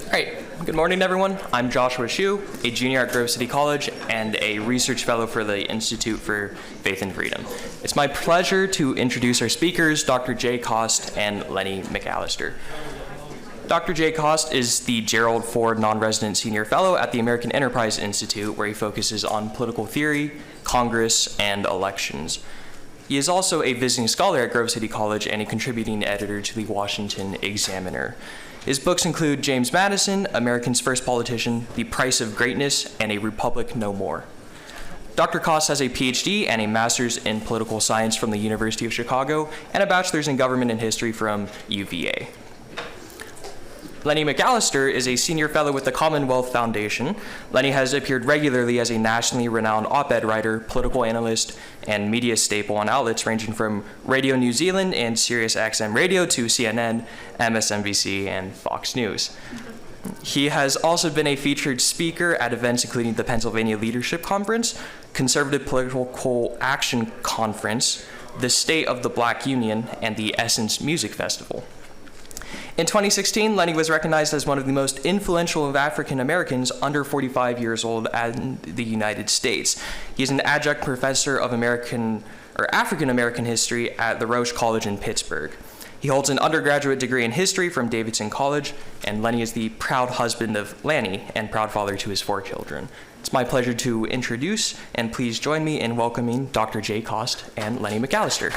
All right, good morning, everyone. I'm Joshua Hsu, a junior at Grove City College and a research fellow for the Institute for Faith and Freedom. It's my pleasure to introduce our speakers, Dr. Jay Cost and Lenny McAllister. Dr. Jay Cost is the Gerald Ford Non-Resident Senior Fellow at the American Enterprise Institute, where he focuses on political theory, Congress, and elections. He is also a visiting scholar at Grove City College and a contributing editor to the Washington Examiner. His books include James Madison, America's First Politician, The Price of Greatness, and A Republic No More. Dr. Cost has a PhD and a master's in political science from the University of Chicago and a bachelor's in government and history from UVA. Lenny McAllister is a senior fellow with the Commonwealth Foundation. Lenny has appeared regularly as a nationally renowned op-ed writer, political analyst, and media staple on outlets ranging from Radio New Zealand and Sirius XM Radio to CNN, MSNBC, and Fox News. He has also been a featured speaker at events including the Pennsylvania Leadership Conference, Conservative Political Action Conference, the State of the Black Union, and the Essence Music Festival. In 2016, Lenny was recognized as one of the most influential of African Americans under 45 years old in the United States. He is an adjunct professor of African American history at the Roche College in Pittsburgh. He holds an undergraduate degree in history from Davidson College, and Lenny is the proud husband of Lanny and proud father to his 4 children. It's my pleasure to introduce, and please join me in welcoming Dr. Jay Cost and Lenny McAllister.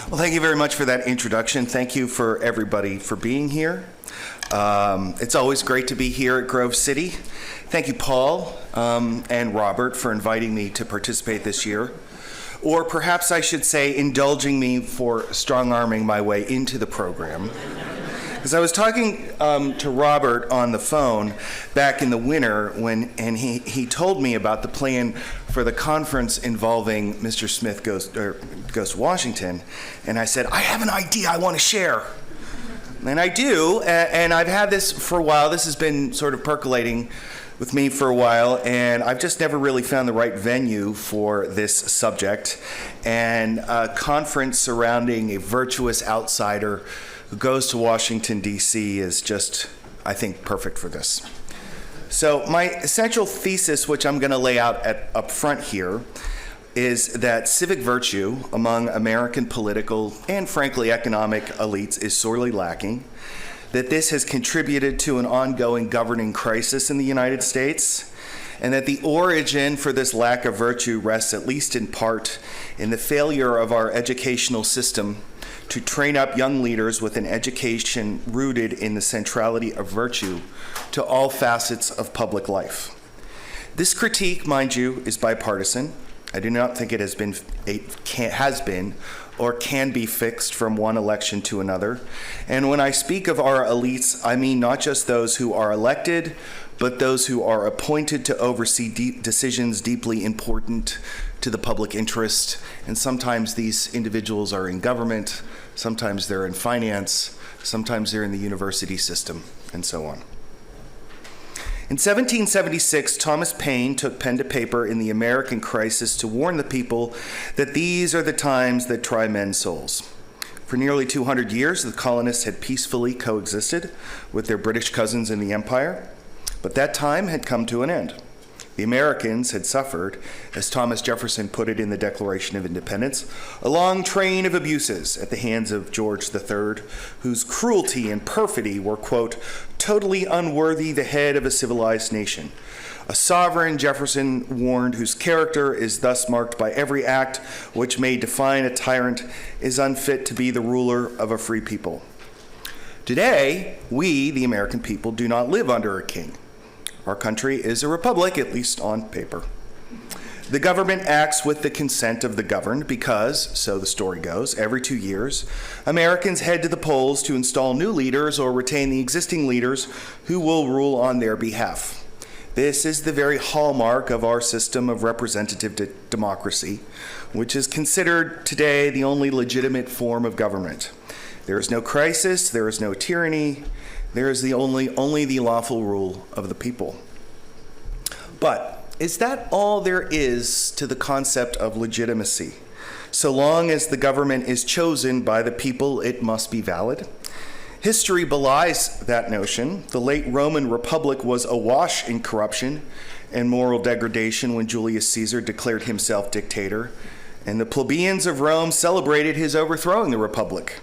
Well, thank you very much for that introduction. Thank you for everybody for being here. It's always great to be here at Grove City. Thank you, Paul and Robert, for inviting me to participate this year. Or perhaps I should say indulging me for strong-arming my way into the program. Because I was talking to Robert on the phone back in the winter and he told me about the plan for the conference involving Mr. Smith Goes to Washington, and I said, I have an idea I want to share. And I do, and I've had this for a while. This has been sort of percolating with me for a while, and I've just never really found the right venue for this subject. And a conference surrounding a virtuous outsider who goes to Washington, D.C. is just, I think, perfect for this. So my essential thesis, which I'm going to lay out up front here, is that civic virtue among American political and, frankly, economic elites is sorely lacking, that this has contributed to an ongoing governing crisis in the United States, and that the origin for this lack of virtue rests, at least in part, in the failure of our educational system to train up young leaders with an education rooted in the centrality of virtue to all facets of public life. This critique, mind you, is bipartisan. I do not think it has been or can be fixed from one election to another. And when I speak of our elites, I mean not just those who are elected, but those who are appointed to oversee decisions deeply important to the public interest. And sometimes these individuals are in government, sometimes they're in finance, sometimes they're in the university system, and so on. In 1776, Thomas Paine took pen to paper in the American crisis to warn the people that these are the times that try men's souls. For nearly 200 years, the colonists had peacefully coexisted with their British cousins in the empire, but that time had come to an end. The Americans had suffered, as Thomas Jefferson put it in the Declaration of Independence, a long train of abuses at the hands of George III, whose cruelty and perfidy were, quote, totally unworthy the head of a civilized nation. A sovereign, Jefferson warned, whose character is thus marked by every act which may define a tyrant, is unfit to be the ruler of a free people. Today, we, the American people, do not live under a king. Our country is a republic, at least on paper. The government acts with the consent of the governed because, so the story goes, every 2 years, Americans head to the polls to install new leaders or retain the existing leaders who will rule on their behalf. This is the very hallmark of our system of representative democracy, which is considered today the only legitimate form of government. There is no crisis, there is no tyranny, there is only the lawful rule of the people. But is that all there is to the concept of legitimacy? So long as the government is chosen by the people, it must be valid. History belies that notion. The late Roman Republic was awash in corruption and moral degradation when Julius Caesar declared himself dictator, and the plebeians of Rome celebrated his overthrowing the Republic.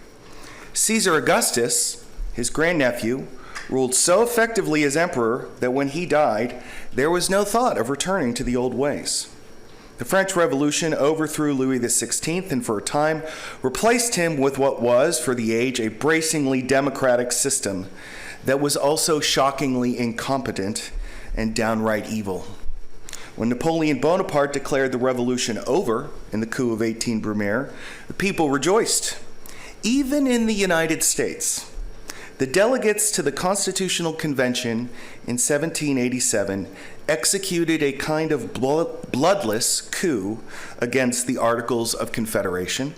Caesar Augustus, his grandnephew, ruled so effectively as emperor that when he died, there was no thought of returning to the old ways. The French Revolution overthrew Louis XVI and for a time replaced him with what was, for the age, a bracingly democratic system that was also shockingly incompetent and downright evil. When Napoleon Bonaparte declared the revolution over in the coup of 18 Brumaire, the people rejoiced. Even in the United States, the delegates to the Constitutional Convention in 1787 executed a kind of bloodless coup against the Articles of Confederation,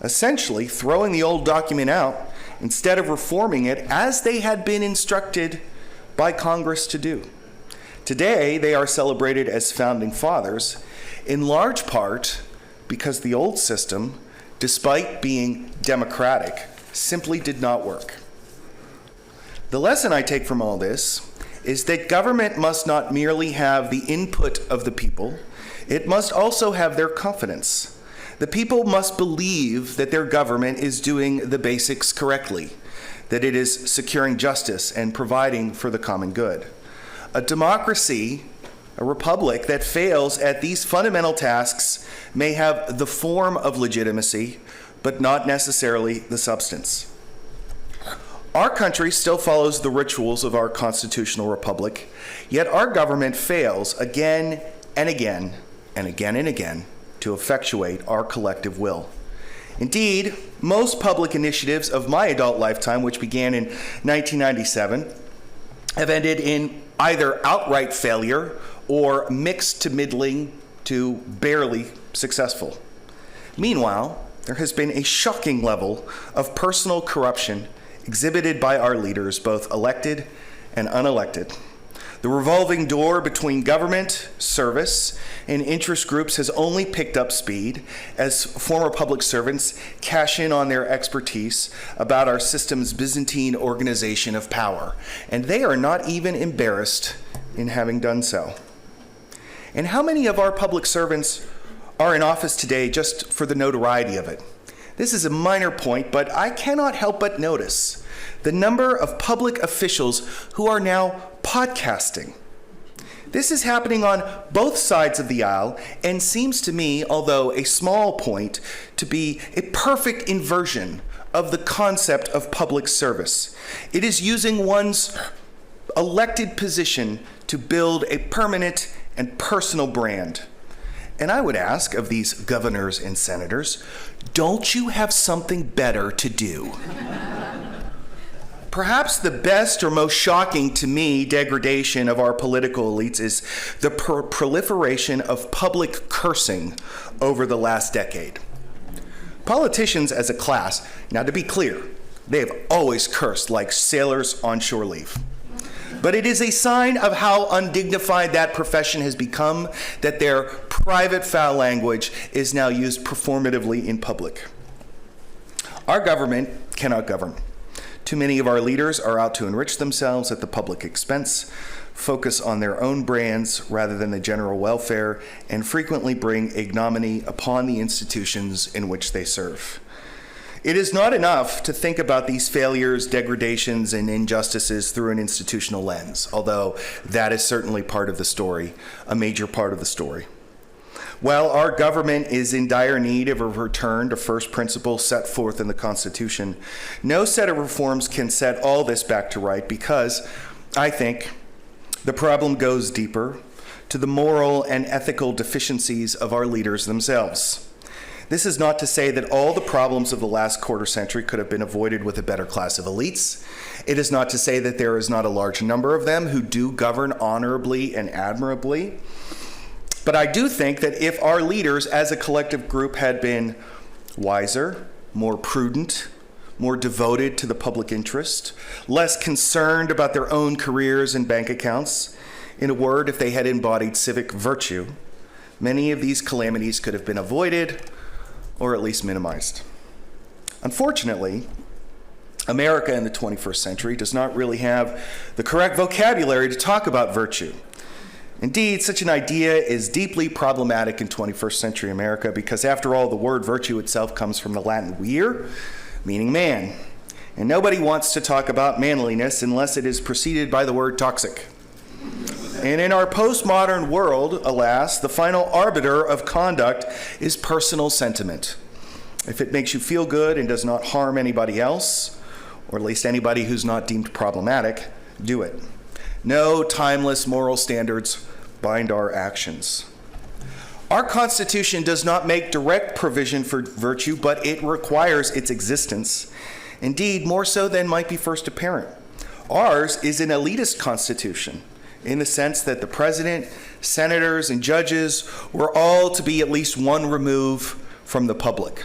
essentially throwing the old document out instead of reforming it as they had been instructed by Congress to do. Today, they are celebrated as founding fathers, in large part because the old system, despite being democratic, simply did not work. The lesson I take from all this is that government must not merely have the input of the people, it must also have their confidence. The people must believe that their government is doing the basics correctly, that it is securing justice and providing for the common good. A democracy, a republic that fails at these fundamental tasks may have the form of legitimacy, but not necessarily the substance. Our country still follows the rituals of our constitutional republic, yet our government fails again and again and again and again to effectuate our collective will. Indeed, most public initiatives of my adult lifetime, which began in 1997, have ended in either outright failure or mixed to middling to barely successful. Meanwhile, there has been a shocking level of personal corruption exhibited by our leaders, both elected and unelected. The revolving door between government, service, and interest groups has only picked up speed as former public servants cash in on their expertise about our system's Byzantine organization of power, and they are not even embarrassed in having done so. And how many of our public servants are in office today just for the notoriety of it? This is a minor point, but I cannot help but notice the number of public officials who are now podcasting. This is happening on both sides of the aisle and seems to me, although a small point, to be a perfect inversion of the concept of public service. It is using one's elected position to build a permanent and personal brand. And I would ask of these governors and senators, don't you have something better to do? Perhaps the best or most shocking to me degradation of our political elites is the proliferation of public cursing over the last decade. Politicians as a class, now to be clear, they have always cursed like sailors on shore leave. But it is a sign of how undignified that profession has become that their private foul language is now used performatively in public. Our government cannot govern. Too many of our leaders are out to enrich themselves at the public expense, focus on their own brands rather than the general welfare, and frequently bring ignominy upon the institutions in which they serve. It is not enough to think about these failures, degradations, and injustices through an institutional lens, although that is certainly part of the story, a major part of the story. While our government is in dire need of a return to first principles set forth in the Constitution, no set of reforms can set all this back to right because, I think, the problem goes deeper to the moral and ethical deficiencies of our leaders themselves. This is not to say that all the problems of the last quarter century could have been avoided with a better class of elites. It is not to say that there is not a large number of them who do govern honorably and admirably. But I do think that if our leaders as a collective group had been wiser, more prudent, more devoted to the public interest, less concerned about their own careers and bank accounts. In a word, if they had embodied civic virtue, many of these calamities could have been avoided or at least minimized. Unfortunately, America in the 21st century does not really have the correct vocabulary to talk about virtue. Indeed, such an idea is deeply problematic in 21st century America because, after all, the word virtue itself comes from the Latin vir, meaning man. And nobody wants to talk about manliness unless it is preceded by the word toxic. And in our postmodern world, alas, the final arbiter of conduct is personal sentiment. If it makes you feel good and does not harm anybody else, or at least anybody who's not deemed problematic, do it. No timeless moral standards bind our actions. Our Constitution does not make direct provision for virtue, but it requires its existence. Indeed, more so than might be first apparent. Ours is an elitist Constitution, in the sense that the president, senators, and judges were all to be at least one remove from the public.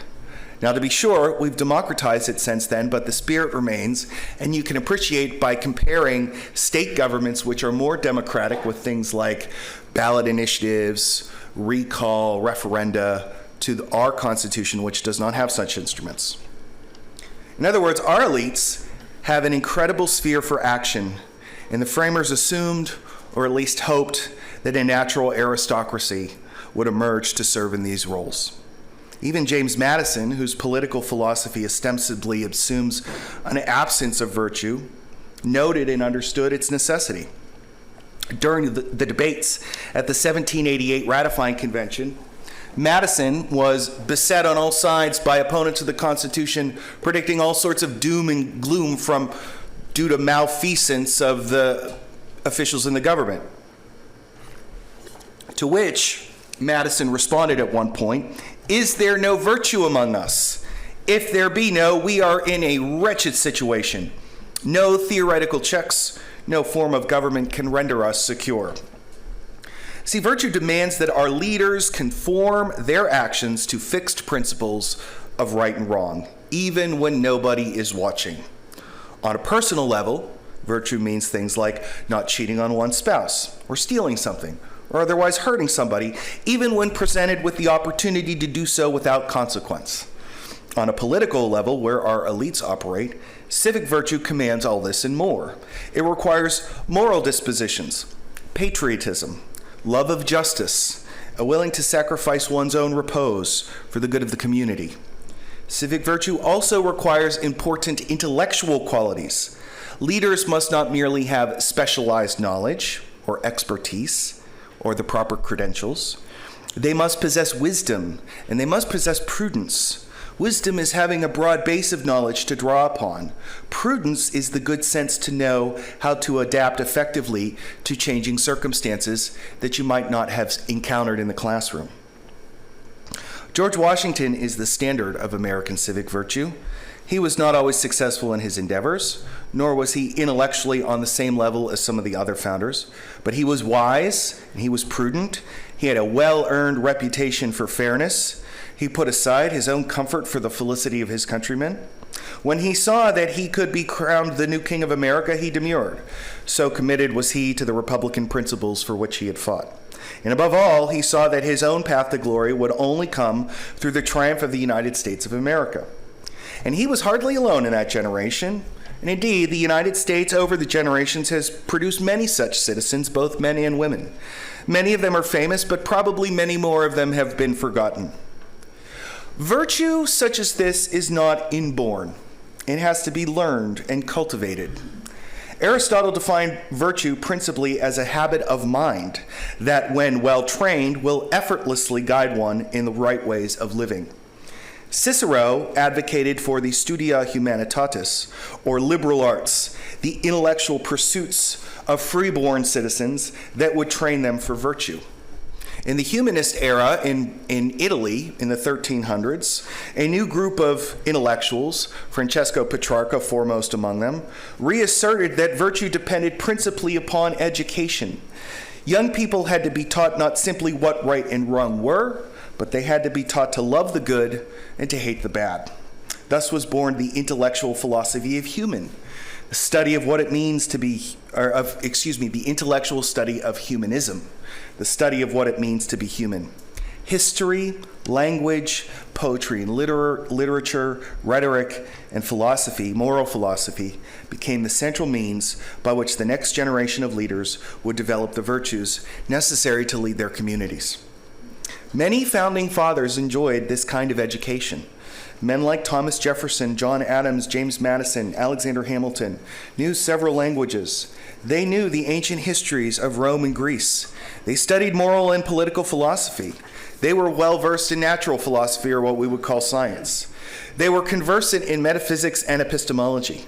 Now, to be sure, we've democratized it since then, but the spirit remains, and you can appreciate by comparing state governments which are more democratic with things like ballot initiatives, recall, referenda, to our Constitution, which does not have such instruments. In other words, our elites have an incredible sphere for action, and the framers assumed, or at least hoped, that a natural aristocracy would emerge to serve in these roles. Even James Madison, whose political philosophy ostensibly assumes an absence of virtue, noted and understood its necessity. During the debates at the 1788 ratifying convention, Madison was beset on all sides by opponents of the Constitution, predicting all sorts of doom and gloom due to malfeasance of the officials in the government. To which Madison responded at one point, "Is there no virtue among us? If there be no, we are in a wretched situation. No theoretical checks, no form of government can render us secure." See, virtue demands that our leaders conform their actions to fixed principles of right and wrong, even when nobody is watching. On a personal level, virtue means things like not cheating on one's spouse, or stealing something, or otherwise hurting somebody, even when presented with the opportunity to do so without consequence. On a political level, where our elites operate, civic virtue commands all this and more. It requires moral dispositions, patriotism, love of justice, a willing to sacrifice one's own repose for the good of the community. Civic virtue also requires important intellectual qualities. Leaders must not merely have specialized knowledge or expertise or the proper credentials. They must possess wisdom, and they must possess prudence. Wisdom is having a broad base of knowledge to draw upon. Prudence is the good sense to know how to adapt effectively to changing circumstances that you might not have encountered in the classroom. George Washington is the standard of American civic virtue. He was not always successful in his endeavors, nor was he intellectually on the same level as some of the other founders, but he was wise and he was prudent. He had a well-earned reputation for fairness. He put aside his own comfort for the felicity of his countrymen. When he saw that he could be crowned the new king of America, he demurred. So committed was he to the Republican principles for which he had fought. And above all, he saw that his own path to glory would only come through the triumph of the United States of America. And he was hardly alone in that generation. And indeed, the United States over the generations has produced many such citizens, both men and women. Many of them are famous, but probably many more of them have been forgotten. Virtue such as this is not inborn. It has to be learned and cultivated. Aristotle defined virtue principally as a habit of mind that, when well trained, will effortlessly guide one in the right ways of living. Cicero advocated for the studia humanitatis, or liberal arts, the intellectual pursuits of freeborn citizens that would train them for virtue. In the humanist era in Italy in the 1300s, a new group of intellectuals, Francesco Petrarca foremost among them, reasserted that virtue depended principally upon education. Young people had to be taught not simply what right and wrong were, but they had to be taught to love the good and to hate the bad. Thus was born the intellectual philosophy of human, the study of what it means to be, the intellectual study of humanism, the study of what it means to be human. History, language, poetry, and literature, rhetoric, and philosophy, moral philosophy, became the central means by which the next generation of leaders would develop the virtues necessary to lead their communities. Many founding fathers enjoyed this kind of education. Men like Thomas Jefferson, John Adams, James Madison, Alexander Hamilton knew several languages. They knew the ancient histories of Rome and Greece. They studied moral and political philosophy. They were well-versed in natural philosophy, or what we would call science. They were conversant in metaphysics and epistemology.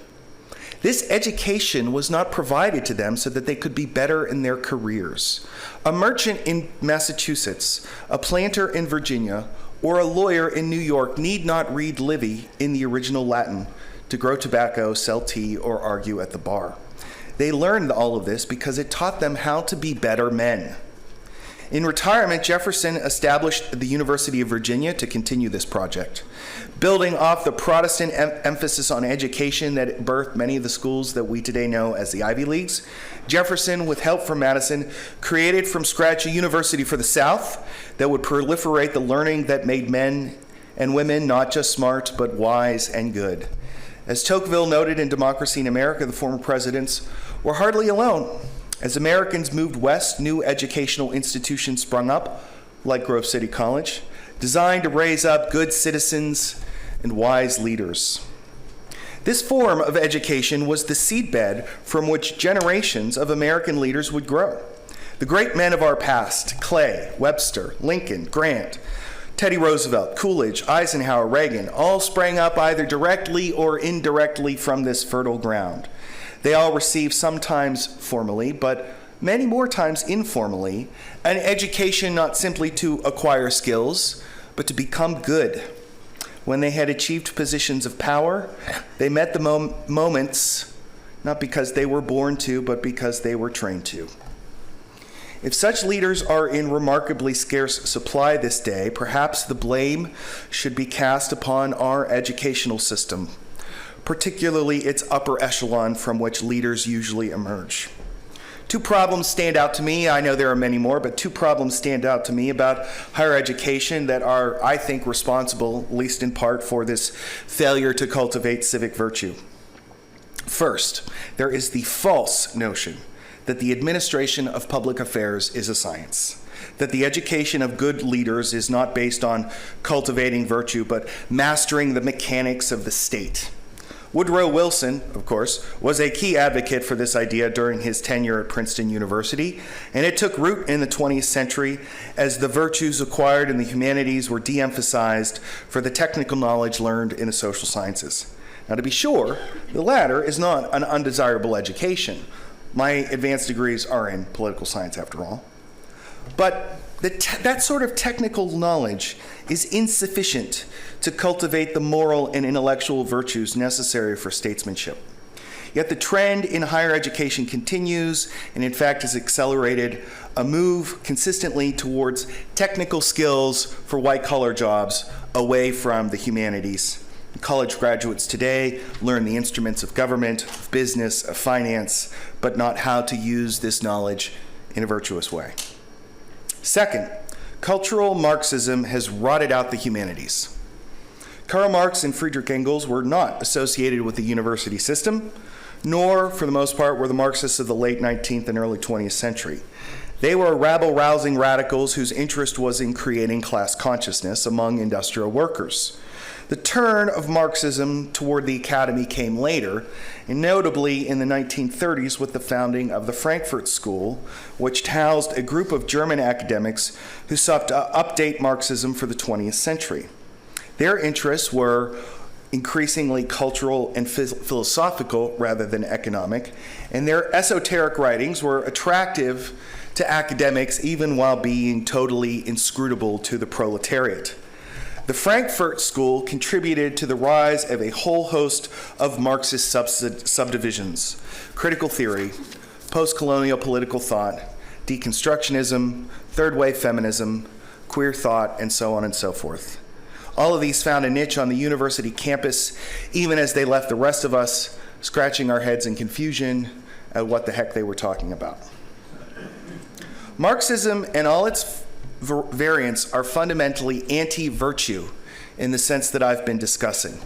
This education was not provided to them so that they could be better in their careers. A merchant in Massachusetts, a planter in Virginia, or a lawyer in New York need not read Livy in the original Latin to grow tobacco, sell tea, or argue at the bar. They learned all of this because it taught them how to be better men. In retirement, Jefferson established the University of Virginia to continue this project. Building off the Protestant emphasis on education that birthed many of the schools that we today know as the Ivy Leagues, Jefferson, with help from Madison, created from scratch a university for the South that would proliferate the learning that made men and women not just smart, but wise and good. As Tocqueville noted in Democracy in America, the former presidents were hardly alone. As Americans moved west, new educational institutions sprung up, like Grove City College, designed to raise up good citizens and wise leaders. This form of education was the seedbed from which generations of American leaders would grow. The great men of our past, Clay, Webster, Lincoln, Grant, Teddy Roosevelt, Coolidge, Eisenhower, Reagan, all sprang up either directly or indirectly from this fertile ground. They all received, sometimes formally, but many more times informally, an education not simply to acquire skills, but to become good. When they had achieved positions of power, they met the moments not because they were born to, but because they were trained to. If such leaders are in remarkably scarce supply this day, perhaps the blame should be cast upon our educational system, particularly its upper echelon from which leaders usually emerge. Two problems stand out to me. I know there are many more, but two problems stand out to me about higher education that are, I think, responsible, at least in part, for this failure to cultivate civic virtue. First, there is the false notion that the administration of public affairs is a science, that the education of good leaders is not based on cultivating virtue, but mastering the mechanics of the state. Woodrow Wilson, of course, was a key advocate for this idea during his tenure at Princeton University, and it took root in the 20th century as the virtues acquired in the humanities were de-emphasized for the technical knowledge learned in the social sciences. Now, to be sure, the latter is not an undesirable education. My advanced degrees are in political science, after all. But that sort of technical knowledge is insufficient to cultivate the moral and intellectual virtues necessary for statesmanship. Yet the trend in higher education continues, and in fact has accelerated a move consistently towards technical skills for white-collar jobs away from the humanities. College graduates today learn the instruments of government, of business, of finance, but not how to use this knowledge in a virtuous way. Second, cultural Marxism has rotted out the humanities. Karl Marx and Friedrich Engels were not associated with the university system, nor, for the most part, were the Marxists of the late 19th and early 20th century. They were rabble-rousing radicals whose interest was in creating class consciousness among industrial workers. The turn of Marxism toward the academy came later, and notably in the 1930s with the founding of the Frankfurt School, which housed a group of German academics who sought to update Marxism for the 20th century. Their interests were increasingly cultural and philosophical rather than economic, and their esoteric writings were attractive to academics even while being totally inscrutable to the proletariat. The Frankfurt School contributed to the rise of a whole host of Marxist subdivisions: critical theory, post-colonial political thought, deconstructionism, third-wave feminism, queer thought, and so on and so forth. All of these found a niche on the university campus, even as they left the rest of us scratching our heads in confusion at what the heck they were talking about. Marxism and all its variants are fundamentally anti-virtue in the sense that I've been discussing.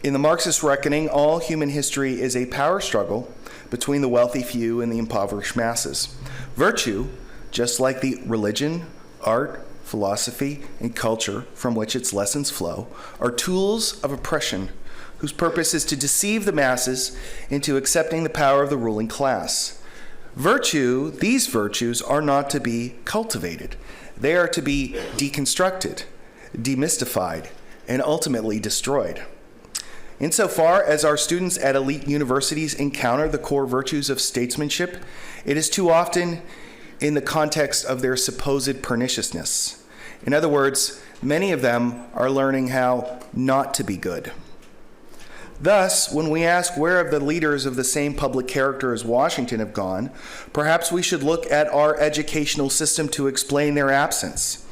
In the Marxist reckoning, all human history is a power struggle between the wealthy few and the impoverished masses. Virtue, just like the religion, art, philosophy, and culture from which its lessons flow, are tools of oppression whose purpose is to deceive the masses into accepting the power of the ruling class. These virtues are not to be cultivated. They are to be deconstructed, demystified, and ultimately destroyed. Insofar as our students at elite universities encounter the core virtues of statesmanship, it is too often in the context of their supposed perniciousness. In other words, many of them are learning how not to be good. Thus, when we ask where have the leaders of the same public character as Washington have gone, perhaps we should look at our educational system to explain their absence.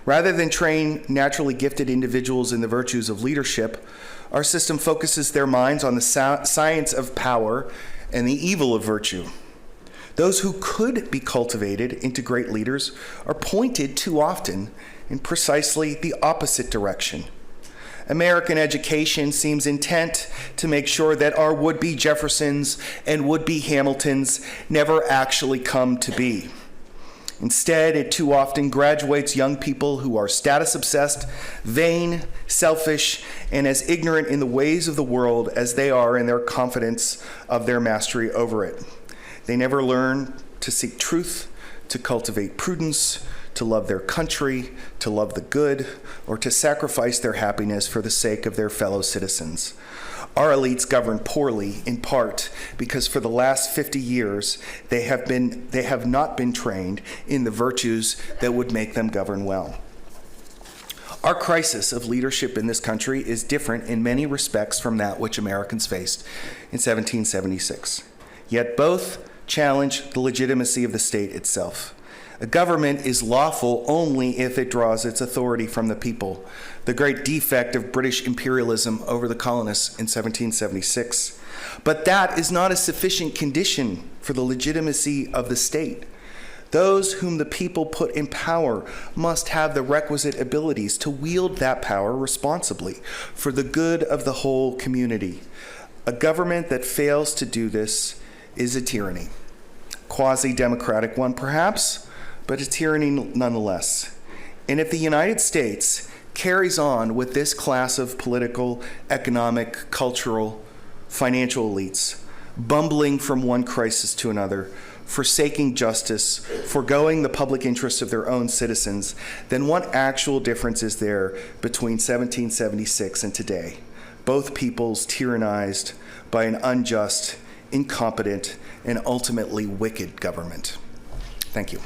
Rather than train naturally gifted individuals in the virtues of leadership, our system focuses their minds on the science of power and the evil of virtue. Those who could be cultivated into great leaders are pointed too often in precisely the opposite direction. American education seems intent to make sure that our would-be Jeffersons and would-be Hamiltons never actually come to be. Instead, it too often graduates young people who are status-obsessed, vain, selfish, and as ignorant in the ways of the world as they are in their confidence of their mastery over it. They never learn to seek truth, to cultivate prudence, to love their country, to love the good, or to sacrifice their happiness for the sake of their fellow citizens. Our elites govern poorly, in part because for the last 50 years, they have not been trained in the virtues that would make them govern well. Our crisis of leadership in this country is different in many respects from that which Americans faced in 1776. Yet both challenge the legitimacy of the state itself. A government is lawful only if it draws its authority from the people, the great defect of British imperialism over the colonists in 1776. But that is not a sufficient condition for the legitimacy of the state. Those whom the people put in power must have the requisite abilities to wield that power responsibly for the good of the whole community. A government that fails to do this is a tyranny. Quasi-democratic one, perhaps, but a tyranny nonetheless. And if the United States carries on with this class of political, economic, cultural, financial elites, bumbling from one crisis to another, forsaking justice, foregoing the public interests of their own citizens, then what actual difference is there between 1776 and today? Both peoples tyrannized by an unjust, incompetent, and ultimately wicked government. Thank you.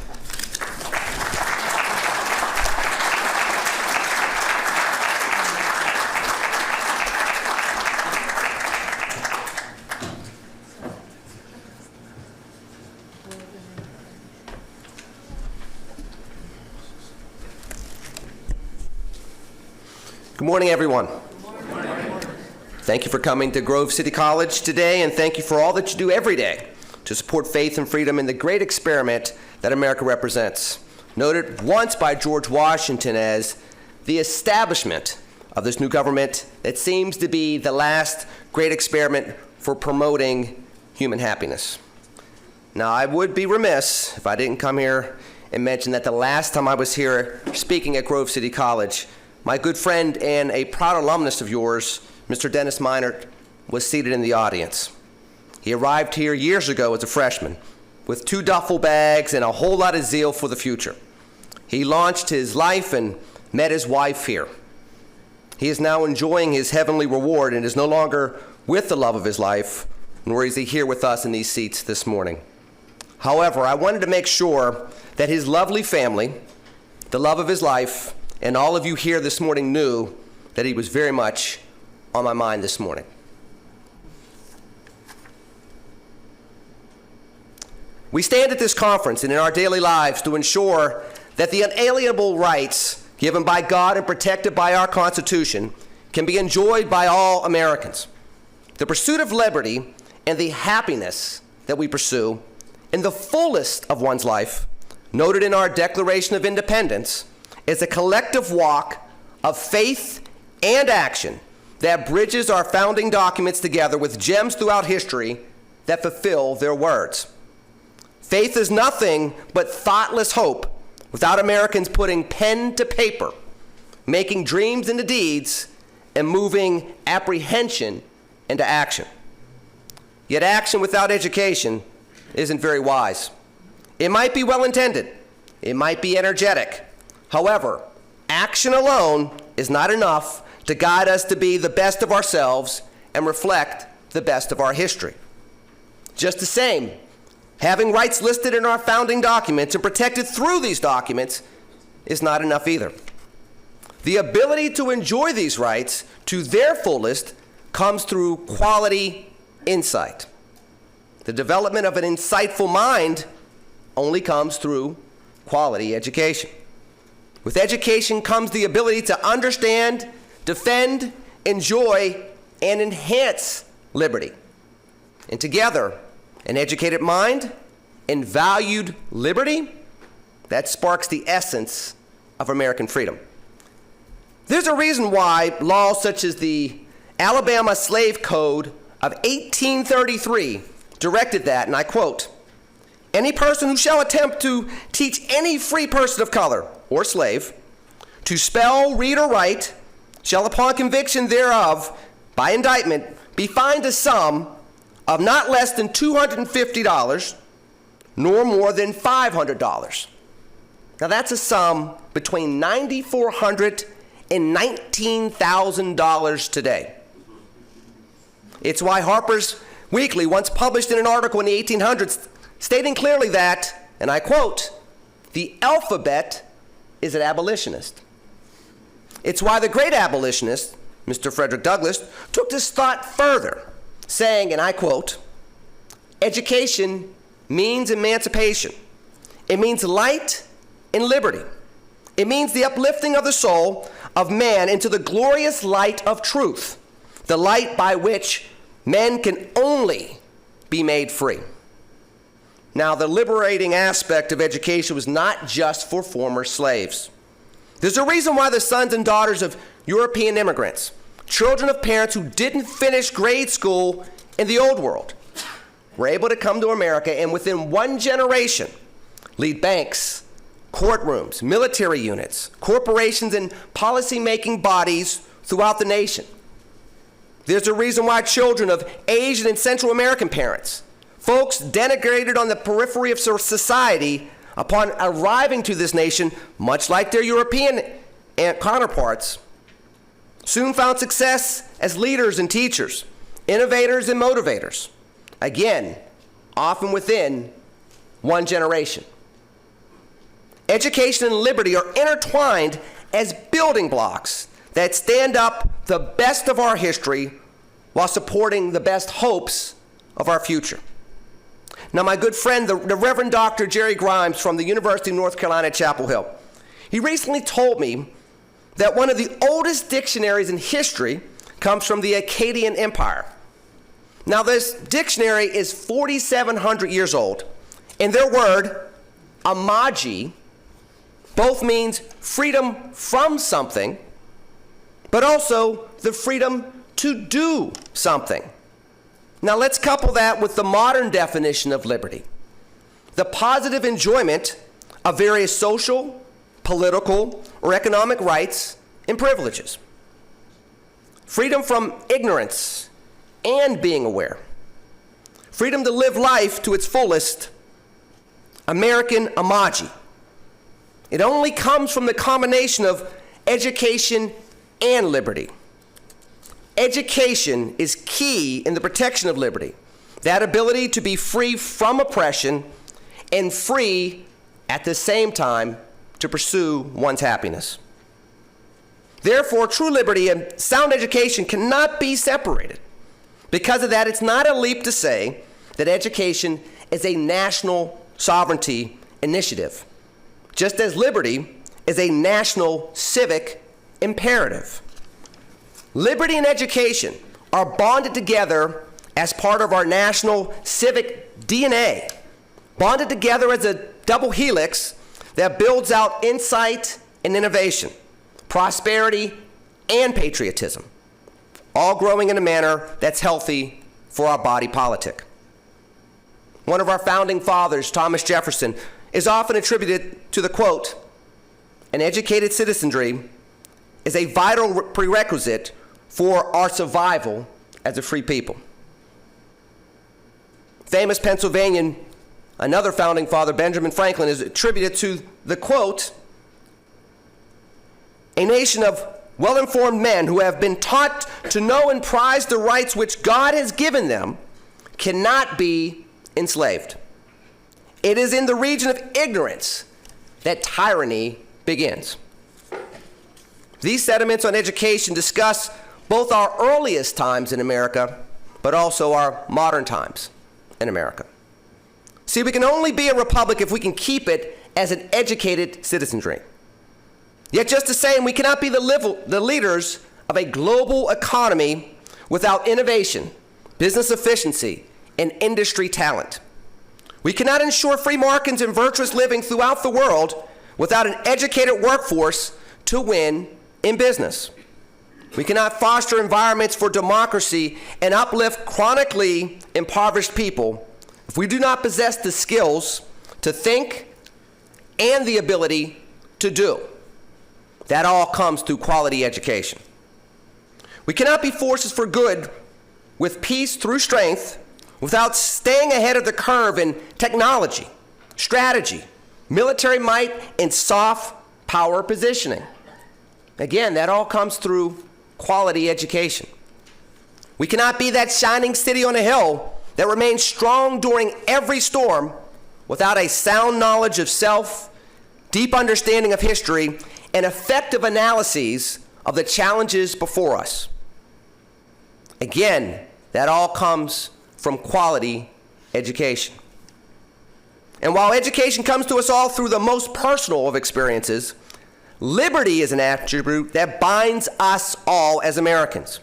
Good morning, everyone. Thank you for coming to Grove City College today, and thank you for all that you do every day to support faith and freedom in the great experiment that America represents. Noted once by George Washington as the establishment of this new government that seems to be the last great experiment for promoting human happiness. Now, I would be remiss if I didn't come here and mention that the last time I was here speaking at Grove City College, my good friend and a proud alumnus of yours, Mr. Dennis Minert, was seated in the audience. He arrived here years ago as a freshman with 2 duffel bags and a whole lot of zeal for the future. He launched his life and met his wife here. He is now enjoying his heavenly reward and is no longer with the love of his life, nor is he here with us in these seats this morning. However, I wanted to make sure that his lovely family, the love of his life, and all of you here this morning knew that he was very much on my mind this morning. We stand at this conference and in our daily lives to ensure that the unalienable rights given by God and protected by our Constitution, can be enjoyed by all Americans. The pursuit of liberty and the happiness that we pursue in the fullest of one's life, noted in our Declaration of Independence, is a collective walk of faith and action that bridges our founding documents together with gems throughout history that fulfill their words. Faith is nothing but thoughtless hope without Americans putting pen to paper, making dreams into deeds, and moving apprehension into action. Yet action without education isn't very wise. It might be well-intended. It might be energetic. However, action alone is not enough to guide us to be the best of ourselves and reflect the best of our history. Just the same, having rights listed in our founding documents and protected through these documents is not enough either. The ability to enjoy these rights to their fullest comes through quality insight. The development of an insightful mind only comes through quality education. With education comes the ability to understand, defend, enjoy, and enhance liberty. And together, an educated mind and valued liberty, that sparks the essence of American freedom. There's a reason why laws such as the Alabama Slave Code of 1833 directed that, and I quote, "Any person who shall attempt to teach any free person of color or slave to spell, read, or write shall upon conviction thereof by indictment be fined a sum of not less than $250 nor more than $500. Now that's a sum between $9,400 and $19,000 today. It's why Harper's Weekly once published in an article in the 1800s stating clearly that, and I quote, "The alphabet is an abolitionist." It's why the great abolitionist, Mr. Frederick Douglass, took this thought further, saying, and I quote, "Education means emancipation. It means light and liberty. It means the uplifting of the soul of man into the glorious light of truth, the light by which men can only be made free." Now, the liberating aspect of education was not just for former slaves. There's a reason why the sons and daughters of European immigrants, children of parents who didn't finish grade school in the old world, were able to come to America and within one generation lead banks, courtrooms, military units, corporations, and policy-making bodies throughout the nation. There's a reason why children of Asian and Central American parents, folks denigrated on the periphery of society, upon arriving to this nation, much like their European counterparts, soon found success as leaders and teachers, innovators and motivators. Again, often within one generation. Education and liberty are intertwined as building blocks that stand up the best of our history while supporting the best hopes of our future. Now, my good friend, the Reverend Dr. Jerry Grimes from the University of North Carolina at Chapel Hill, he recently told me that one of the oldest dictionaries in history comes from the Akkadian Empire. Now, this dictionary is 4,700 years old, and their word, amaji, both means freedom from something, but also the freedom to do something. Now let's couple that with the modern definition of liberty, the positive enjoyment of various social, political, or economic rights and privileges. Freedom from ignorance and being aware. Freedom to live life to its fullest. American amaji. It only comes from the combination of education and liberty. Education is key in the protection of liberty, that ability to be free from oppression and free at the same time to pursue one's happiness. Therefore, true liberty and sound education cannot be separated. Because of that, it's not a leap to say that education is a national sovereignty initiative, just as liberty is a national civic imperative. Liberty and education are bonded together as part of our national civic DNA, bonded together as a double helix that builds out insight and innovation, prosperity and patriotism, all growing in a manner that's healthy for our body politic. One of our founding fathers, Thomas Jefferson, is often attributed to the quote, "An educated citizenry is a vital prerequisite for our survival as a free people." Famous Pennsylvanian, another founding father, Benjamin Franklin, is attributed to the quote, "A nation of well-informed men who have been taught to know and prize the rights which God has given them cannot be enslaved. It is in the region of ignorance that tyranny begins." These sentiments on education discuss both our earliest times in America, but also our modern times in America. See, we can only be a republic if we can keep it as an educated citizenry. Yet just the same, we cannot be the leaders of a global economy without innovation, business efficiency, and industry talent. We cannot ensure free markets and virtuous living throughout the world without an educated workforce to win in business. We cannot foster environments for democracy and uplift chronically impoverished people if we do not possess the skills to think and the ability to do. That all comes through quality education. We cannot be forces for good with peace through strength without staying ahead of the curve in technology, strategy, military might, and soft power positioning. Again, that all comes through quality education. We cannot be that shining city on a hill that remains strong during every storm without a sound knowledge of self, deep understanding of history, and effective analyses of the challenges before us. Again, that all comes from quality education. And while education comes to us all through the most personal of experiences, liberty is an attribute that binds us all as Americans.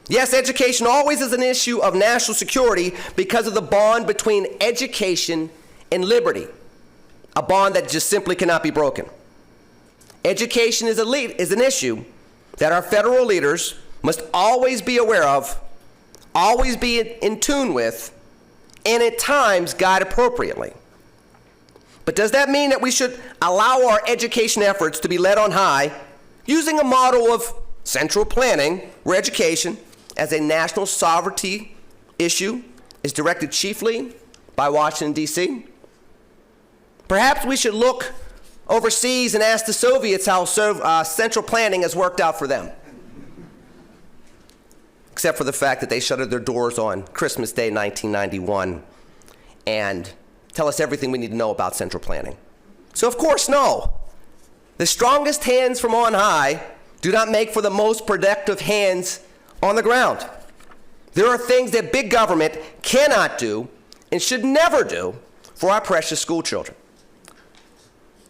Yes, education always is an issue of national security because of the bond between education and liberty, a bond that just simply cannot be broken. Education is an issue that our federal leaders must always be aware of, always be in tune with, and at times guide appropriately. But does that mean that we should allow our education efforts to be led on high using a model of central planning where education as a national sovereignty issue is directed chiefly by Washington, D.C.? Perhaps we should look overseas and ask the Soviets how central planning has worked out for them. Except for the fact that they shuttered their doors on Christmas Day 1991 and tell us everything we need to know about central planning. So of course, no. The strongest hands from on high do not make for the most productive hands on the ground. There are things that big government cannot do and should never do for our precious school children.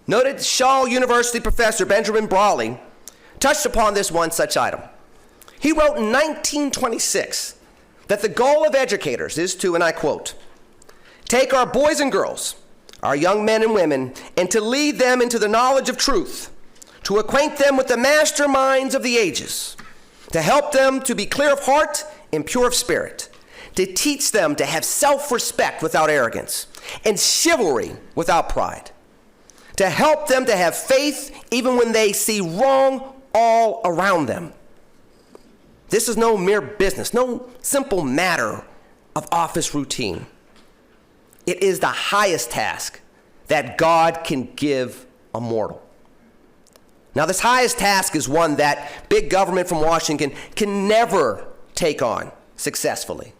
Noted Shaw University professor Benjamin Brawley touched upon this one such item. He wrote in 1926 that the goal of educators is to, and I quote, "take our boys and girls, our young men and women, and to lead them into the knowledge of truth, to acquaint them with the masterminds of the ages, to help them to be clear of heart and pure of spirit, to teach them to have self-respect without arrogance, and chivalry without pride, to help them to have faith even when they see wrong all around them." This is no mere business, no simple matter of office routine. It is the highest task that God can give a mortal. Now, this highest task is one that big government from Washington can never take on successfully.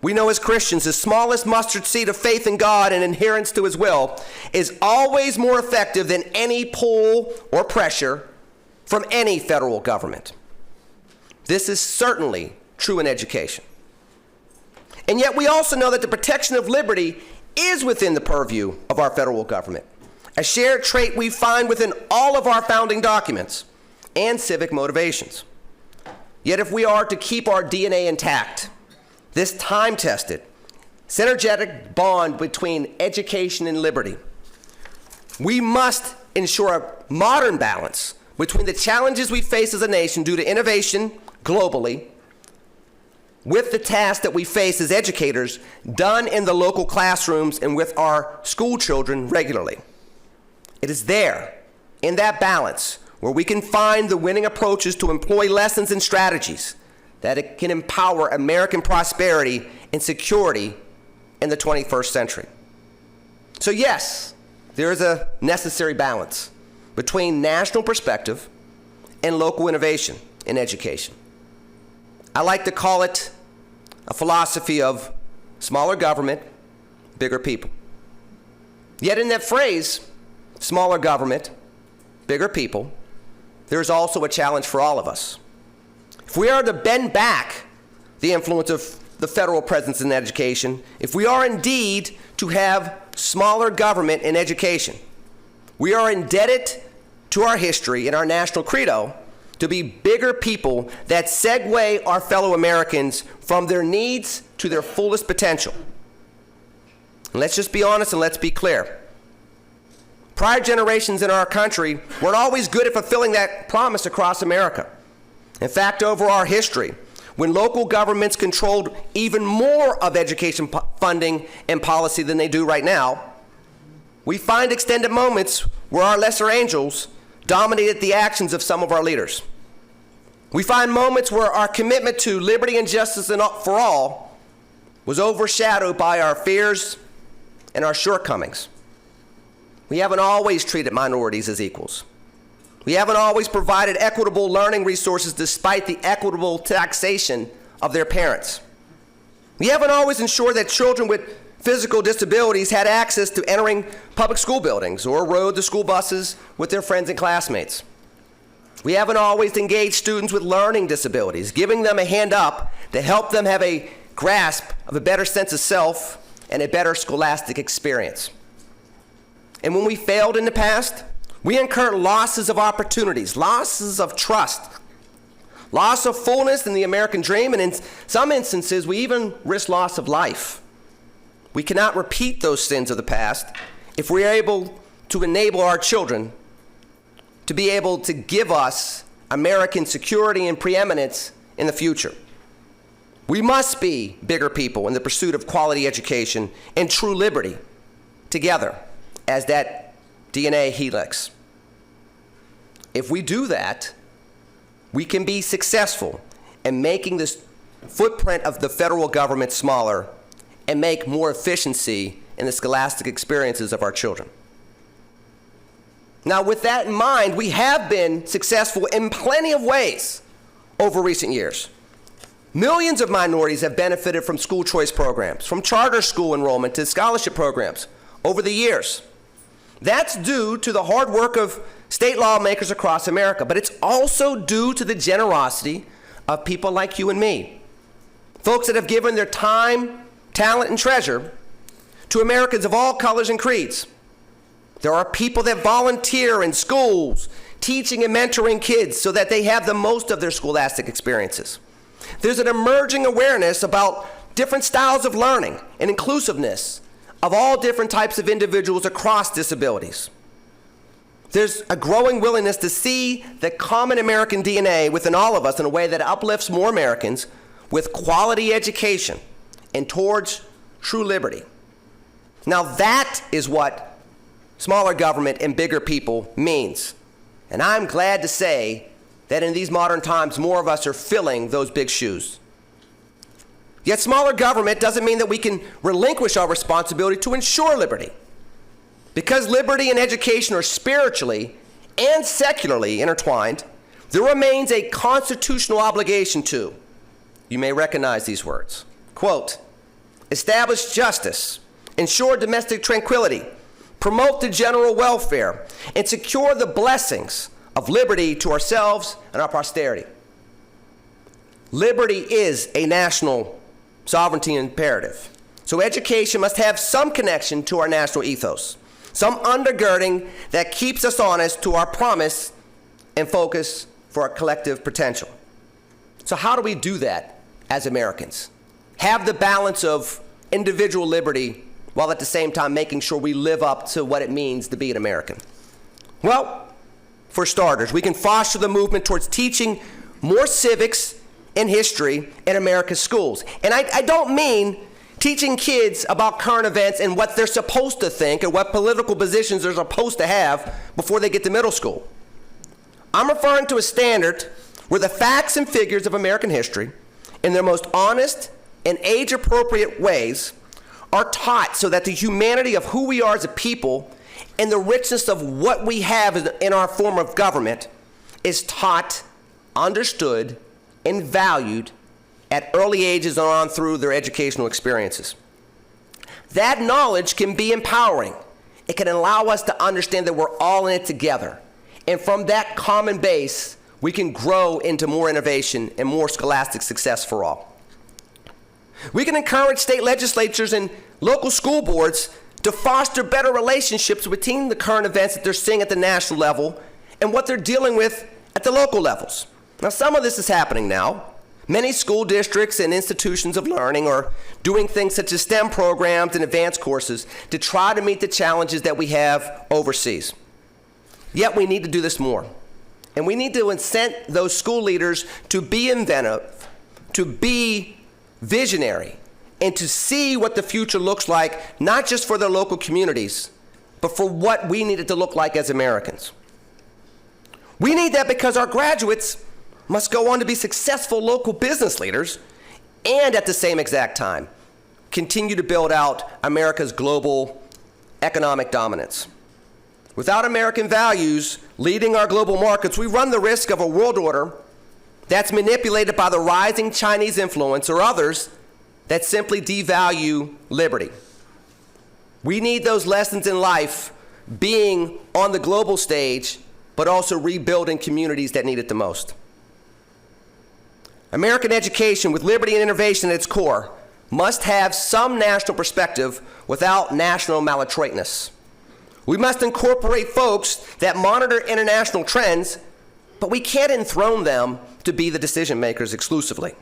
We know as Christians, the smallest mustard seed of faith in God and adherence to his will is always more effective than any pull or pressure from any federal government. This is certainly true in education. And yet we also know that the protection of liberty is within the purview of our federal government. a shared trait we find within all of our founding documents and civic motivations. Yet if we are to keep our DNA intact, this time-tested, synergetic bond between education and liberty, we must ensure a modern balance between the challenges we face as a nation due to innovation globally with the task that we face as educators done in the local classrooms and with our school children regularly. It is there, in that balance, where we can find the winning approaches to employ lessons and strategies that it can empower American prosperity and security in the 21st century. So yes, there is a necessary balance between national perspective and local innovation in education. I like to call it a philosophy of smaller government, bigger people. Yet in that phrase, smaller government, bigger people, there's also a challenge for all of us. If we are to bend back the influence of the federal presence in education, if we are indeed to have smaller government in education, we are indebted to our history and our national credo to be bigger people that segue our fellow Americans from their needs to their fullest potential. And let's just be honest and let's be clear. Prior generations in our country weren't always good at fulfilling that promise across America. In fact, over our history, when local governments controlled even more of education funding and policy than they do right now, we find extended moments where our lesser angels dominated the actions of some of our leaders. We find moments where our commitment to liberty and justice for all was overshadowed by our fears and our shortcomings. We haven't always treated minorities as equals. We haven't always provided equitable learning resources despite the equitable taxation of their parents. We haven't always ensured that children with physical disabilities had access to entering public school buildings or rode the school buses with their friends and classmates. We haven't always engaged students with learning disabilities, giving them a hand up to help them have a grasp of a better sense of self and a better scholastic experience. And when we failed in the past, we incurred losses of opportunities, losses of trust, loss of fullness in the American dream, and in some instances, we even risk loss of life. We cannot repeat those sins of the past if we are able to enable our children to be able to give us American security and preeminence in the future. We must be bigger people in the pursuit of quality education and true liberty together as that DNA helix. If we do that, we can be successful in making this footprint of the federal government smaller and make more efficiency in the scholastic experiences of our children. Now, with that in mind, we have been successful in plenty of ways over recent years. Millions of minorities have benefited from school choice programs, from charter school enrollment to scholarship programs over the years. That's due to the hard work of state lawmakers across America, but it's also due to the generosity of people like you and me, folks that have given their time, talent, and treasure to Americans of all colors and creeds. There are people that volunteer in schools, teaching and mentoring kids so that they have the most of their scholastic experiences. There's an emerging awareness about different styles of learning and inclusiveness of all different types of individuals across disabilities. There's a growing willingness to see the common American DNA within all of us in a way that uplifts more Americans with quality education and towards true liberty. Now that is what smaller government and bigger people means. And I'm glad to say that in these modern times, more of us are filling those big shoes. Yet smaller government doesn't mean that we can relinquish our responsibility to ensure liberty. Because liberty and education are spiritually and secularly intertwined, there remains a constitutional obligation to, you may recognize these words, quote, establish justice, ensure domestic tranquility, promote the general welfare, and secure the blessings of liberty to ourselves and our posterity. Liberty is a national sovereignty imperative. So education must have some connection to our national ethos. some undergirding that keeps us honest to our promise and focus for our collective potential. So how do we do that as Americans? Have the balance of individual liberty while at the same time making sure we live up to what it means to be an American? Well, for starters, we can foster the movement towards teaching more civics and history in America's schools. And I don't mean teaching kids about current events and what they're supposed to think and what political positions they're supposed to have before they get to middle school. I'm referring to a standard where the facts and figures of American history, in their most honest and age-appropriate ways, are taught so that the humanity of who we are as a people and the richness of what we have in our form of government is taught, understood, and valued at early ages and on through their educational experiences. That knowledge can be empowering. It can allow us to understand that we're all in it together. And from that common base, we can grow into more innovation and more scholastic success for all. We can encourage state legislatures and local school boards to foster better relationships between the current events that they're seeing at the national level and what they're dealing with at the local levels. Now, some of this is happening now. Many school districts and institutions of learning are doing things such as STEM programs and advanced courses to try to meet the challenges that we have overseas. Yet we need to do this more. And we need to incent those school leaders to be inventive, to be visionary, and to see what the future looks like, not just for their local communities, but for what we need it to look like as Americans. We need that because our graduates must go on to be successful local business leaders and at the same exact time continue to build out America's global economic dominance. Without American values leading our global markets, we run the risk of a world order that's manipulated by the rising Chinese influence or others that simply devalue liberty. We need those lessons in life being on the global stage, but also rebuilding communities that need it the most. American education, with liberty and innovation at its core, must have some national perspective without national maladroitness. We must incorporate folks that monitor international trends, but we can't enthrone them to be the decision makers exclusively.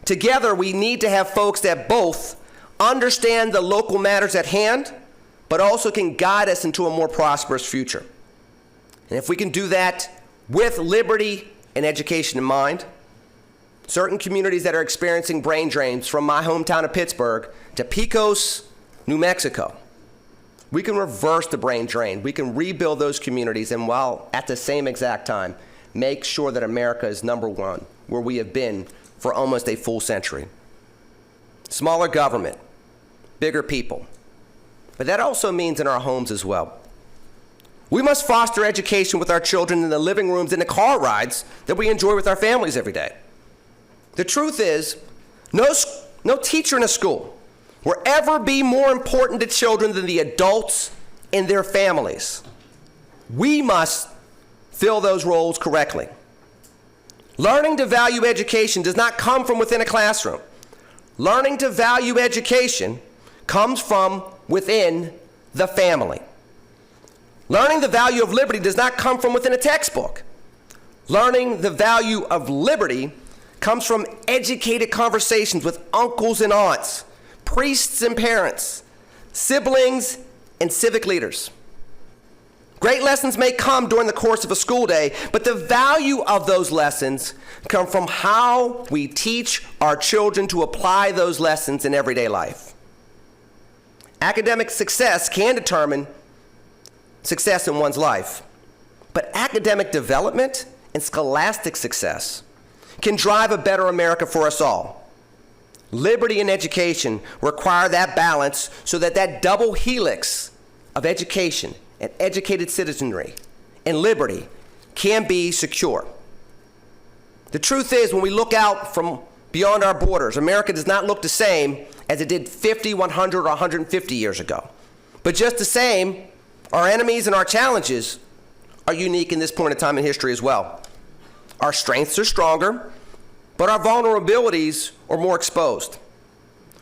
Together, we need to have folks that both understand the local matters at hand, but also can guide us into a more prosperous future. And if we can do that with liberty and education in mind, certain communities that are experiencing brain drains, from my hometown of Pittsburgh to Pecos, New Mexico, we can reverse the brain drain. We can rebuild those communities, and while at the same exact time, make sure that America is number one, where we have been for almost a full century. Smaller government, bigger people. But that also means in our homes as well. We must foster education with our children in the living rooms and the car rides that we enjoy with our families every day. The truth is, no teacher in a school will ever be more important to children than the adults and their families. We must fill those roles correctly. Learning to value education does not come from within a classroom. Learning to value education comes from within the family. Learning the value of liberty does not come from within a textbook. Learning the value of liberty comes from educated conversations with uncles and aunts, priests and parents, siblings and civic leaders. Great lessons may come during the course of a school day, but the value of those lessons come from how we teach our children to apply those lessons in everyday life. Academic success can determine success in one's life, but academic development and scholastic success can drive a better America for us all. Liberty and education require that balance so that that double helix of education and educated citizenry and liberty can be secure. The truth is, when we look out from beyond our borders, America does not look the same as it did 50, 100, or 150 years ago. But just the same, our enemies and our challenges are unique in this point in time in history as well. Our strengths are stronger, but our vulnerabilities are more exposed.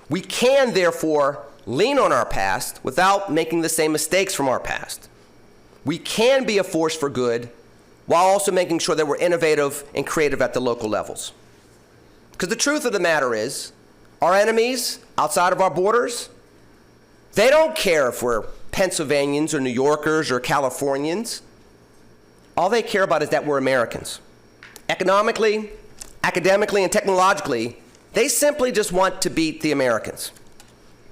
We can, therefore, lean on our past without making the same mistakes from our past. We can be a force for good while also making sure that we're innovative and creative at the local levels. Because the truth of the matter is, our enemies outside of our borders, they don't care if we're Pennsylvanians or New Yorkers or Californians. All they care about is that we're Americans. Economically, academically, and technologically, they simply just want to beat the Americans.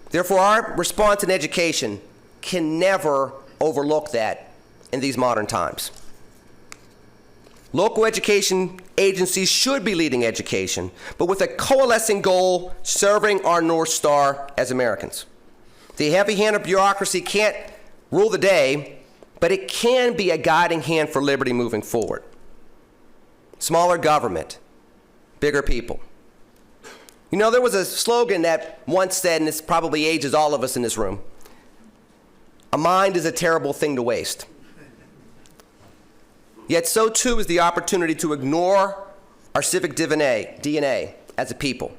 Therefore, our response in education can never overlook that in these modern times. Local education agencies should be leading education, but with a coalescing goal serving our North Star as Americans. The heavy hand of bureaucracy can't rule the day, but it can be a guiding hand for liberty moving forward. Smaller government, bigger people. You know, there was a slogan that once said, and this probably ages all of us in this room, a mind is a terrible thing to waste. Yet so too is the opportunity to ignore our civic DNA as a people.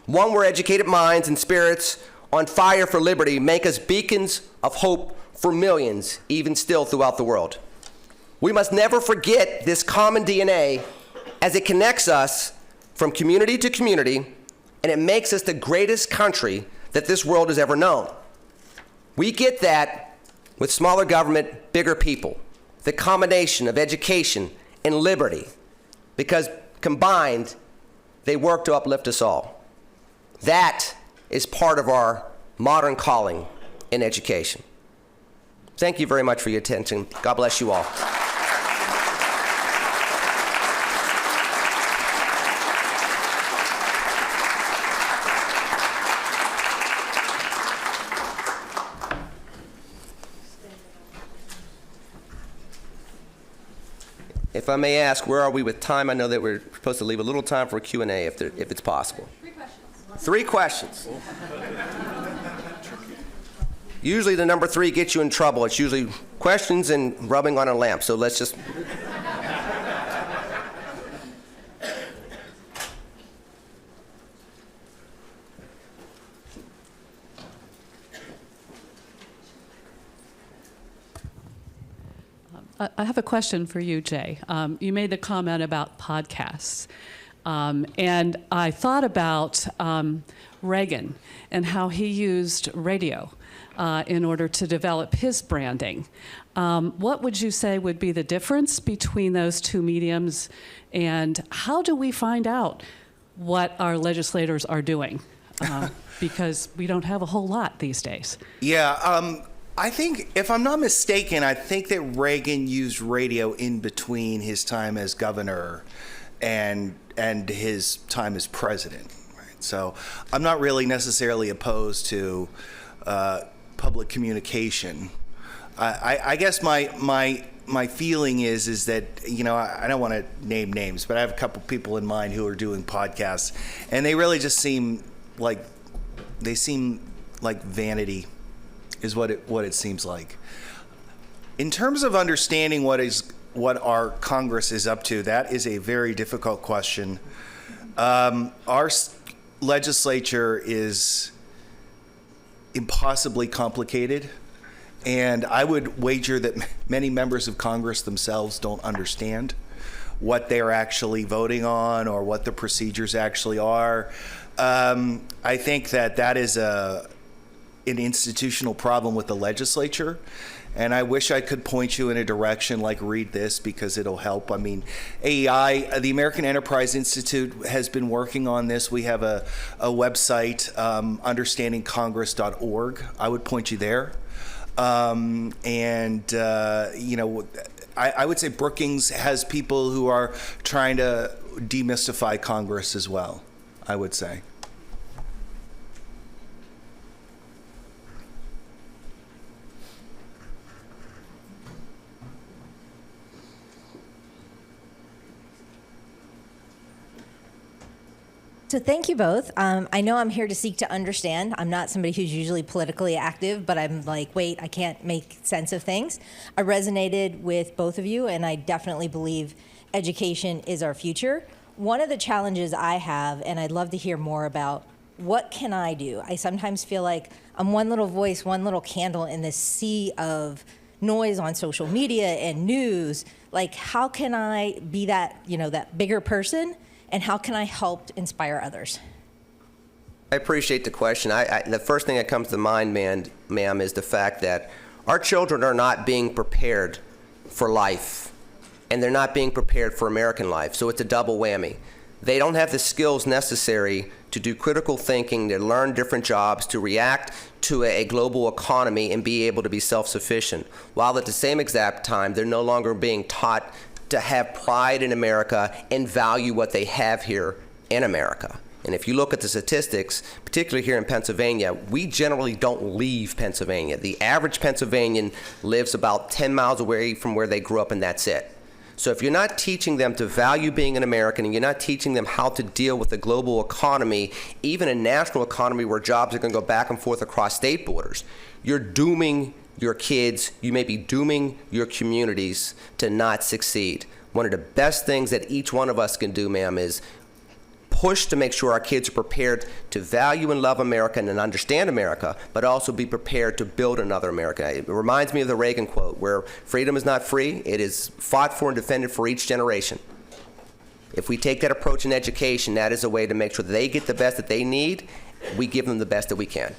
One where educated minds and spirits on fire for liberty make us beacons of hope for millions, even still throughout the world. We must never forget this common DNA as it connects us from community to community, and it makes us the greatest country that this world has ever known. We get that with smaller government, bigger people, the combination of education and liberty, because combined, they work to uplift us all. That is part of our modern calling in education. Thank you very much for your attention. God bless you all. If I may ask, where are we with time? I know that we're supposed to leave a little time for Q&A if it's possible. 3 questions. Usually the number 3 gets you in trouble. It's usually questions and rubbing on a lamp. So let's just... I have a question for you, Jay. You made the comment about podcasts. And I thought about Reagan and how he used radio in order to develop his branding. What would you say would be the difference between those two mediums, and how do we find out what our legislators are doing? Because we don't have a whole lot these days. Yeah, I think, if I'm not mistaken, I think that Reagan used radio in between his time as governor and his time as president. Right? So I'm not really necessarily opposed to public communication. I guess my feeling is that, you know, I don't want to name names, but I have a couple people in mind who are doing podcasts, and they really just seem like vanity. Is what it seems like. In terms of understanding what our Congress is up to, that is a very difficult question. Our legislature is impossibly complicated, and I would wager that many members of Congress themselves don't understand what they're actually voting on or what the procedures actually are. I think that is an institutional problem with the legislature, and I wish I could point you in a direction like read this, because it'll help. I mean, AEI, the American Enterprise Institute, has been working on this. We have a website, understandingcongress.org. I would point you there. You know, I would say Brookings has people who are trying to demystify Congress as well, I would say. So thank you both. I know I'm here to seek to understand. I'm not somebody who's usually politically active, but I'm like, wait, I can't make sense of things. I resonated with both of you, and I definitely believe education is our future. One of the challenges I have, and I'd love to hear more about what can I do? I sometimes feel like I'm one little voice, one little candle in this sea of noise on social media and news. Like, how can I be that, that bigger person, and how can I help inspire others? I appreciate the question. The first thing that comes to mind, ma'am, is the fact that our children are not being prepared for life, and they're not being prepared for American life, so it's a double whammy. They don't have the skills necessary to do critical thinking, to learn different jobs, to react to a global economy and be able to be self-sufficient, while at the same exact time, they're no longer being taught to have pride in America and value what they have here in America. And if you look at the statistics, particularly here in Pennsylvania, we generally don't leave Pennsylvania. The average Pennsylvanian lives about 10 miles away from where they grew up, and that's it. So if you're not teaching them to value being an American, and you're not teaching them how to deal with the global economy, even a national economy where jobs are going to go back and forth across state borders, you're dooming your kids, you may be dooming your communities to not succeed. One of the best things that each one of us can do, ma'am, is push to make sure our kids are prepared to value and love America and understand America, but also be prepared to build another America. It reminds me of the Reagan quote, where freedom is not free, it is fought for and defended for each generation. If we take that approach in education, that is a way to make sure that they get the best that they need, we give them the best that we can.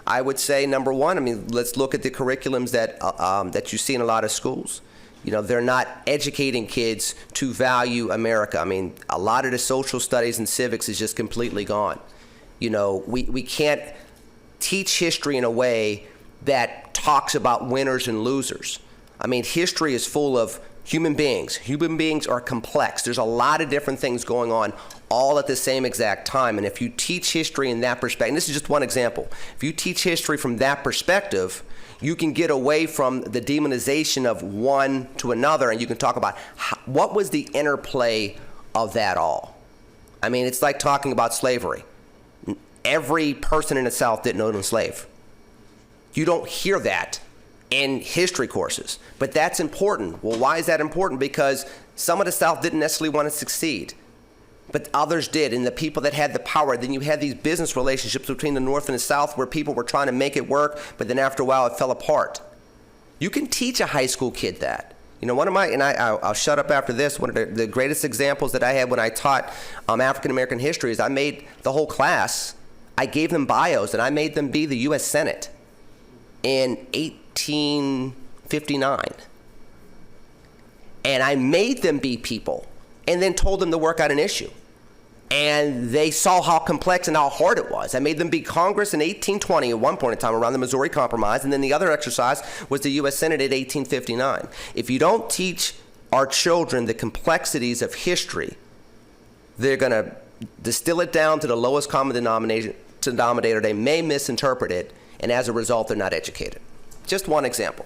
I would say, number one, let's look at the curriculums that you see in a lot of schools. They're not educating kids to value America. A lot of the social studies and civics is just completely gone. We can't teach history in a way that talks about winners and losers. History is full of human beings. Human beings are complex. There's a lot of different things going on all at the same exact time. And if you teach history in that perspective, and this is just one example, if you teach history from that perspective, you can get away from the demonization of one to another, and you can talk about what was the interplay of that all. It's like talking about slavery. Every person in the South didn't own a slave. You don't hear that in history courses, but that's important. Well, why is that important? Because some of the South didn't necessarily want to succeed, but others did, and the people that had the power. Then you had these business relationships between the North and the South where people were trying to make it work, but then after a while it fell apart. You can teach a high school kid that. I'll shut up after this, one of the greatest examples that I had when I taught African American history is I made the whole class, I gave them bios, and I made them be the U.S. Senate in 1859. And I made them be people, and then told them to work out an issue. And they saw how complex and how hard it was. I made them be Congress in 1820 at one point in time around the Missouri Compromise, and then the other exercise was the U.S. Senate at 1859. If you don't teach our children the complexities of history, they're going to distill it down to the lowest common denominator. They may misinterpret it, and as a result, they're not educated. Just one example.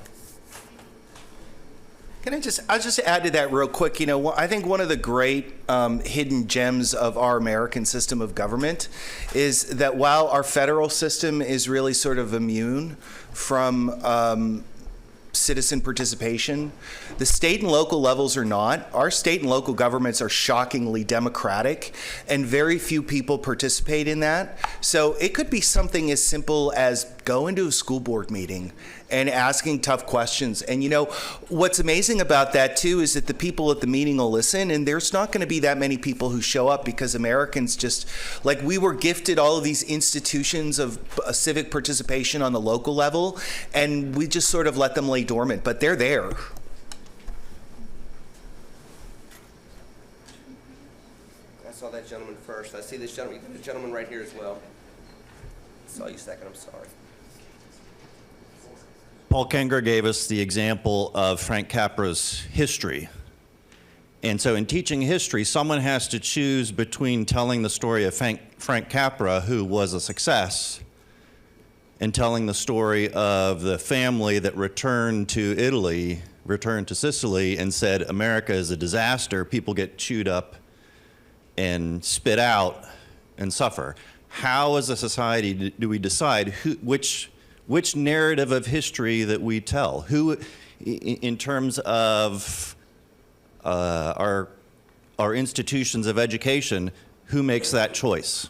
I'll just add to that real quick. I think one of the great hidden gems of our American system of government is that while our federal system is really sort of immune from citizen participation, the state and local levels are not. Our state and local governments are shockingly democratic, and very few people participate in that. So it could be something as simple as going to a school board meeting and asking tough questions. And what's amazing about that too is that the people at the meeting will listen, and there's not going to be that many people who show up because Americans just, we were gifted all of these institutions of civic participation on the local level, and we just sort of let them lay dormant, but they're there. I saw that gentleman first. I see this gentleman. The gentleman right here as well. I saw you second. I'm sorry. Paul Kenger gave us the example of Frank Capra's history. And so in teaching history, someone has to choose between telling the story of Frank Capra, who was a success, and telling the story of the family that returned to Italy, returned to Sicily, and said, America is a disaster. People get chewed up and spit out and suffer. How, as a society, do we decide which narrative of history that we tell? Who, in terms of our institutions of education, Who makes that choice?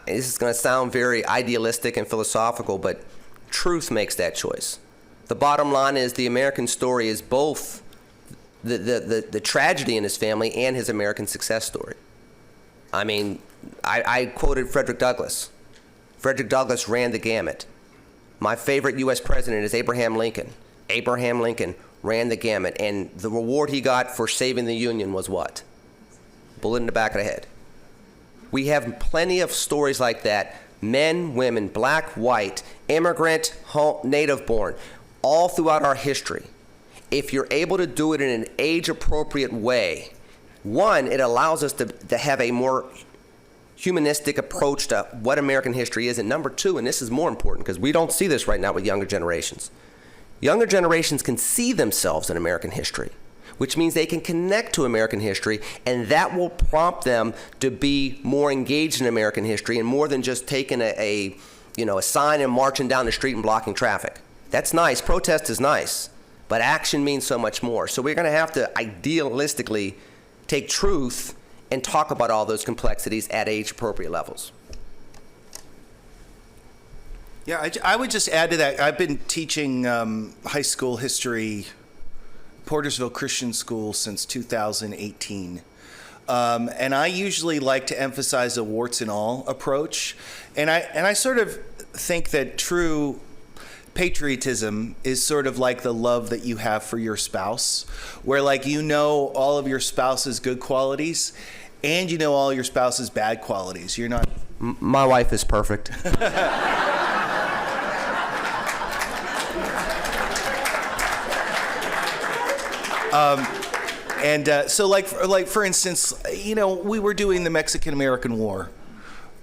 This is going to sound very idealistic and philosophical, but truth makes that choice. The bottom line is the American story is both the tragedy in his family and his American success story. I mean, I quoted Frederick Douglass. Frederick Douglass ran the gamut. My favorite U.S. president is Abraham Lincoln. Abraham Lincoln ran the gamut, and the reward he got for saving the Union was what? Bullet in the back of the head. We have plenty of stories like that. Men, women, black, white, immigrant, native-born, all throughout our history. If you're able to do it in an age-appropriate way, one, it allows us to have a more humanistic approach to what American history is. And number two, and this is more important because we don't see this right now with younger generations. Younger generations can see themselves in American history, which means they can connect to American history, and that will prompt them to be more engaged in American history and more than just taking a sign and marching down the street and blocking traffic. That's nice. Protest is nice. But action means so much more. So we're going to have to idealistically take truth and talk about all those complexities at age-appropriate levels. Yeah, I would just add to that. I've been teaching high school history, Portersville Christian School, since 2018. And I usually like to emphasize a warts and all approach. And I sort of think that true patriotism is sort of like the love that you have for your spouse, where like you know all of your spouse's good qualities and you know all your spouse's bad qualities. You're not... My wife is perfect. So like for instance, we were doing the Mexican-American War.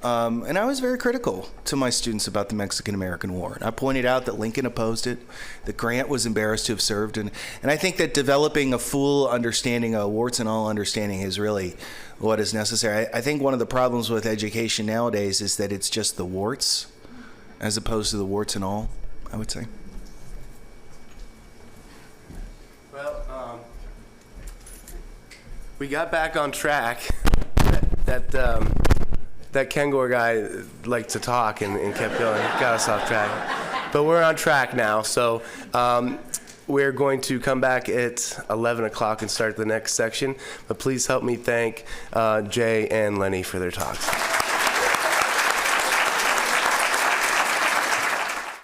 And I was very critical to my students about the Mexican-American War. And I pointed out that Lincoln opposed it, that Grant was embarrassed to have served. And I think that developing a full understanding, a warts and all understanding, is really what is necessary. I think one of the problems with education nowadays is that it's just the warts as opposed to the warts and all, I would say. Well, we got back on track. That Kengor guy liked to talk and kept going. Got us off track. But we're on track now, so we're going to come back at 11 o'clock and start the next section. But please help me thank Jay and Lenny for their talks.